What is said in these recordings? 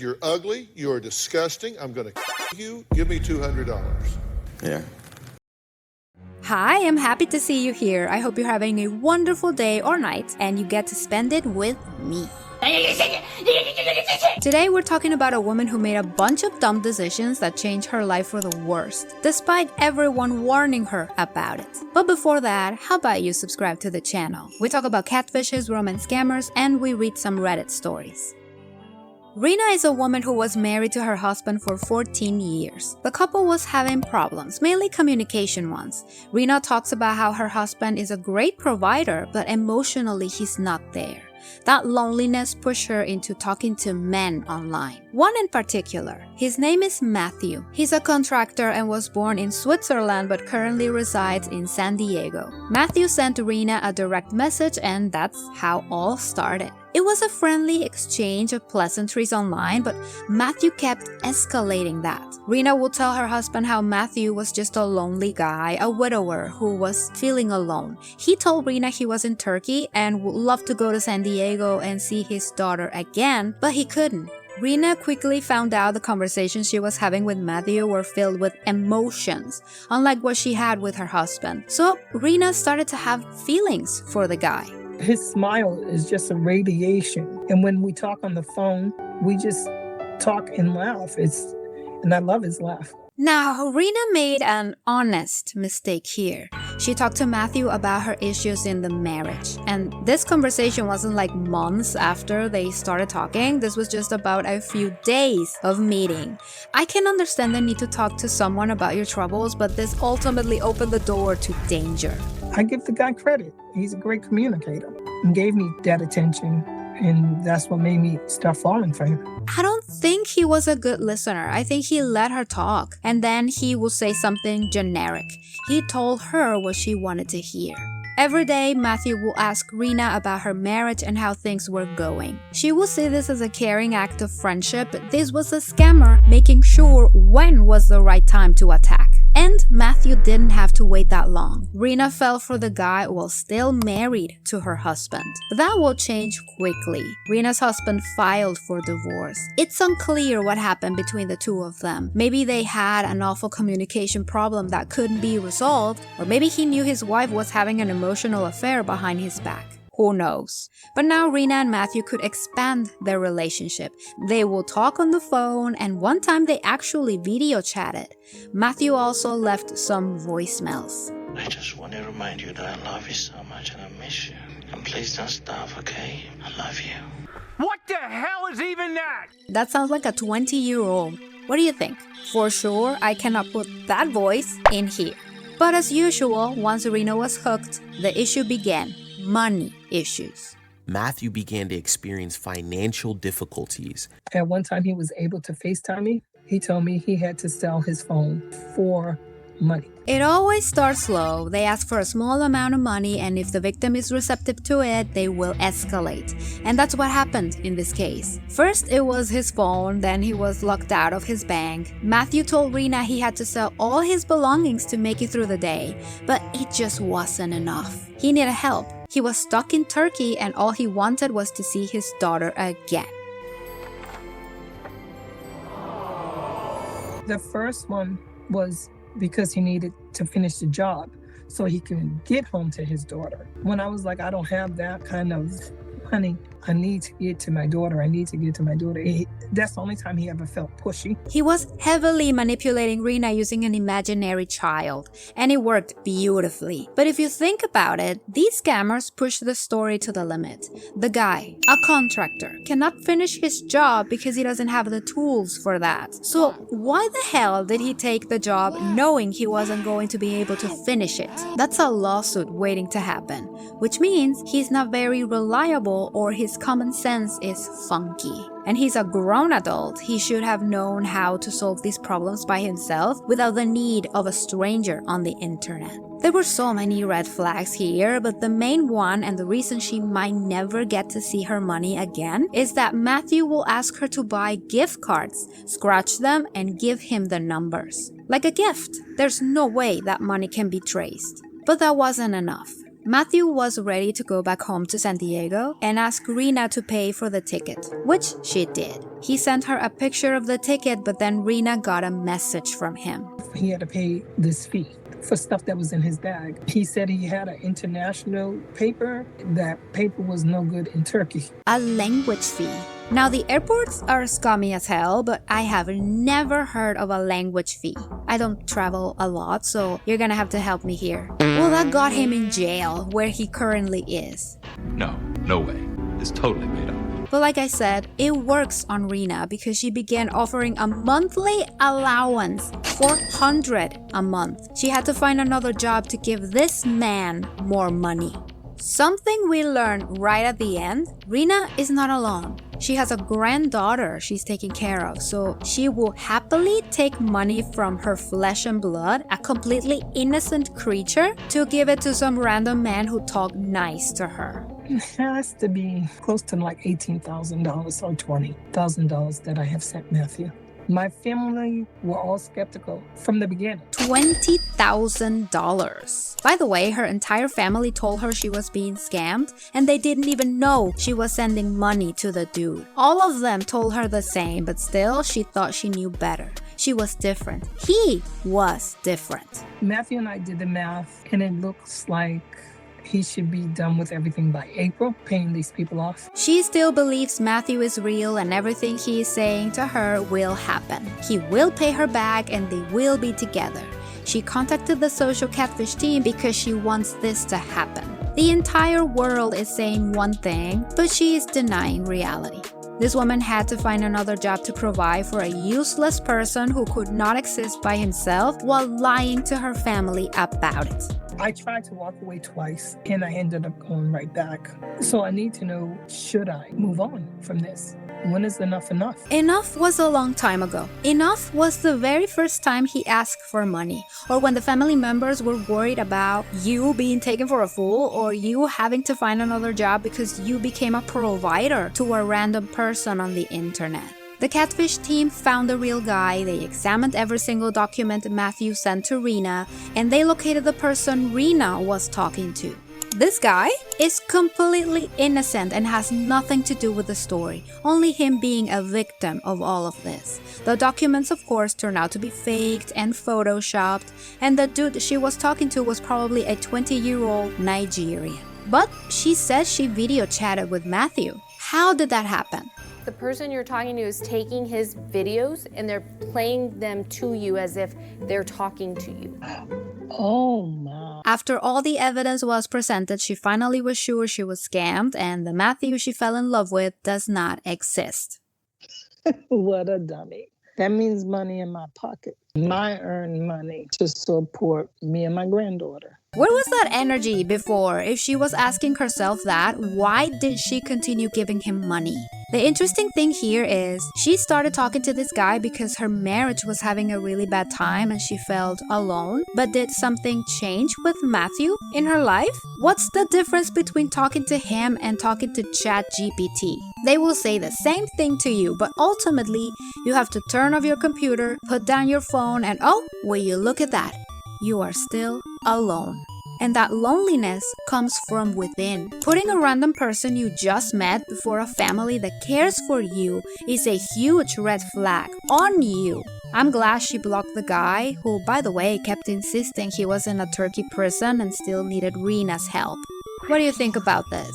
You're ugly. You're disgusting. I'm going to you. Give me $200. Yeah. Hi, I'm happy to see you here. I hope you're having a wonderful day or night and you get to spend it with me. Today we're talking about a woman who made a bunch of dumb decisions that changed her life for the worst, despite everyone warning her about it. But before that, how about you subscribe to the channel? We talk about catfishes, romance scammers, and we read some Reddit stories. Rena is a woman who was married to her husband for 14 years. The couple was having problems, mainly communication ones. Rena talks about how her husband is a great provider, but emotionally he's not there. That loneliness pushed her into talking to men online. One in particular. His name is Mathew. He's a contractor and was born in Switzerland but currently resides in San Diego. Mathew sent Rena a direct message and that's how all started. It was a friendly exchange of pleasantries online, but Mathew kept escalating that. Rena would tell her husband how Mathew was just a lonely guy, a widower who was feeling alone. He told Rena he was in Turkey and would love to go to San Diego and see his daughter again, but he couldn't. Rena quickly found out the conversations she was having with Mathew were filled with emotions, unlike what she had with her husband. So Rena started to have feelings for the guy. His smile is just a radiation. And when we talk on the phone, we just talk and laugh. And I love his laugh. Now, Rena made an honest mistake here. She talked to Mathew about her issues in the marriage. And this conversation wasn't like months after they started talking. This was just about a few days of meeting. I can understand the need to talk to someone about your troubles, but this ultimately opened the door to danger. I give the guy credit. He's a great communicator and gave me that attention. And that's what made me start falling for him. I don't think he was a good listener. I think he let her talk, and then he would say something generic. He told her what she wanted to hear. Every day, Mathew will ask Rena about her marriage and how things were going. She will see this as a caring act of friendship, but this was a scammer making sure when was the right time to attack. And Mathew didn't have to wait that long. Rena fell for the guy while still married to her husband. But that will change quickly. Rena's husband filed for divorce. It's unclear what happened between the two of them. Maybe they had an awful communication problem that couldn't be resolved, or maybe he knew his wife was having an emotional affair behind his back. Who knows? But now Rena and Mathew could expand their relationship. They will talk on the phone, and one time they actually video chatted. Mathew also left some voicemails. I just want to remind you that I love you so much and I miss you. And please don't stop, okay? I love you. What the hell is even that? That sounds like a 20-year-old. What do you think? For sure, I cannot put that voice in here. But as usual, once Rena was hooked, the issue began. Money issues. Mathew began to experience financial difficulties. At one time, he was able to FaceTime me. He told me he had to sell his phone for money. It always starts slow. They ask for a small amount of money, and if the victim is receptive to it, they will escalate. And that's what happened in this case. First, it was his phone, then he was locked out of his bank. Mathew told Rena he had to sell all his belongings to make it through the day, but it just wasn't enough. He needed help. He was stuck in Turkey, and all he wanted was to see his daughter again. The first one was because he needed to finish the job so he can get home to his daughter. When I was like, I don't have that kind of money, I need to get to my daughter. That's the only time he ever felt pushy. He was heavily manipulating Rena using an imaginary child, and it worked beautifully. But if you think about it, these scammers push the story to the limit. The guy, a contractor, cannot finish his job because he doesn't have the tools for that. So why the hell did he take the job knowing he wasn't going to be able to finish it? That's a lawsuit waiting to happen, which means he's not very reliable or his common sense is funky. And he's a grown adult. He should have known how to solve these problems by himself without the need of a stranger on the internet. There were so many red flags here, but the main one, and the reason she might never get to see her money again, is that Mathew will ask her to buy gift cards, scratch them, and give him the numbers. Like a gift. There's no way that money can be traced. But that wasn't enough. Mathew was ready to go back home to San Diego and asked Rena to pay for the ticket, which she did. He sent her a picture of the ticket, but then Rena got a message from him. He had to pay this fee for stuff that was in his bag. He said he had an international paper. That paper was no good in Turkey. A language fee. Now, the airports are scummy as hell, but I have never heard of a language fee. I don't travel a lot, so you're gonna have to help me here. Well, that got him in jail, where he currently is. No way. It's totally made up. But like I said, it works on Rena because she began offering a monthly allowance, $400 a month. She had to find another job to give this man more money. Something we learned right at the end, Rena is not alone. She has a granddaughter she's taking care of, so she will happily take money from her flesh and blood, a completely innocent creature, to give it to some random man who talked nice to her. It has to be close to like $18,000 or $20,000 that I have sent Mathew. My family were all skeptical from the beginning. $20,000. By the way, her entire family told her she was being scammed, and they didn't even know she was sending money to the dude. All of them told her the same, but still, she thought she knew better. She was different. He was different. Mathew and I did the math, and it looks like he should be done with everything by April, paying these people off. She still believes Mathew is real and everything he is saying to her will happen. He will pay her back and they will be together. She contacted the social catfish team because she wants this to happen. The entire world is saying one thing, but she is denying reality. This woman had to find another job to provide for a useless person who could not exist by himself while lying to her family about it. I tried to walk away twice, and I ended up going right back. So I need to know, should I move on from this? When is enough enough? Enough was a long time ago. Enough was the very first time he asked for money, or when the family members were worried about you being taken for a fool, or you having to find another job because you became a provider to a random person on the internet. The catfish team found the real guy, they examined every single document Mathew sent to Rena, and they located the person Rena was talking to. This guy is completely innocent and has nothing to do with the story, only him being a victim of all of this. The documents, of course, turned out to be faked and photoshopped, and the dude she was talking to was probably a 20-year-old Nigerian. But she said she video chatted with Mathew. How did that happen? The person you're talking to is taking his videos and they're playing them to you as if they're talking to you. Oh my. After all the evidence was presented, she finally was sure she was scammed and the Mathew she fell in love with does not exist. What a dummy. That means money in my pocket. My earned money to support me and my granddaughter. Where was that energy before? If she was asking herself that, why did she continue giving him money? The interesting thing here is she started talking to this guy because her marriage was having a really bad time and she felt alone. But did something change with Mathew in her life? What's the difference between talking to him and talking to ChatGPT? They will say the same thing to you, but ultimately you have to turn off your computer, put down your phone, and oh, will you look at that? You are still alone. And that loneliness comes from within. Putting a random person you just met before a family that cares for you is a huge red flag on you. I'm glad she blocked the guy who, by the way, kept insisting he was in a Turkey prison and still needed Rena's help. What do you think about this?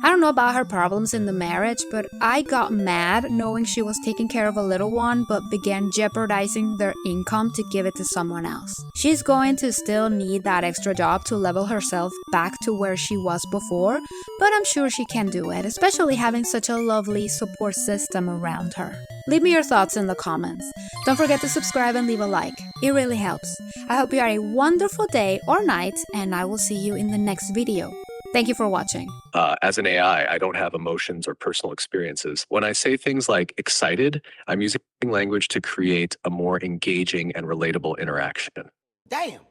I don't know about her problems in the marriage, but I got mad knowing she was taking care of a little one but began jeopardizing their income to give it to someone else. She's going to still need that extra job to level herself back to where she was before, but I'm sure she can do it, especially having such a lovely support system around her. Leave me your thoughts in the comments. Don't forget to subscribe and leave a like. It really helps. I hope you have a wonderful day or night, and I will see you in the next video. Thank you for watching. As an AI, I don't have emotions or personal experiences. When I say things like excited, I'm using language to create a more engaging and relatable interaction. Damn.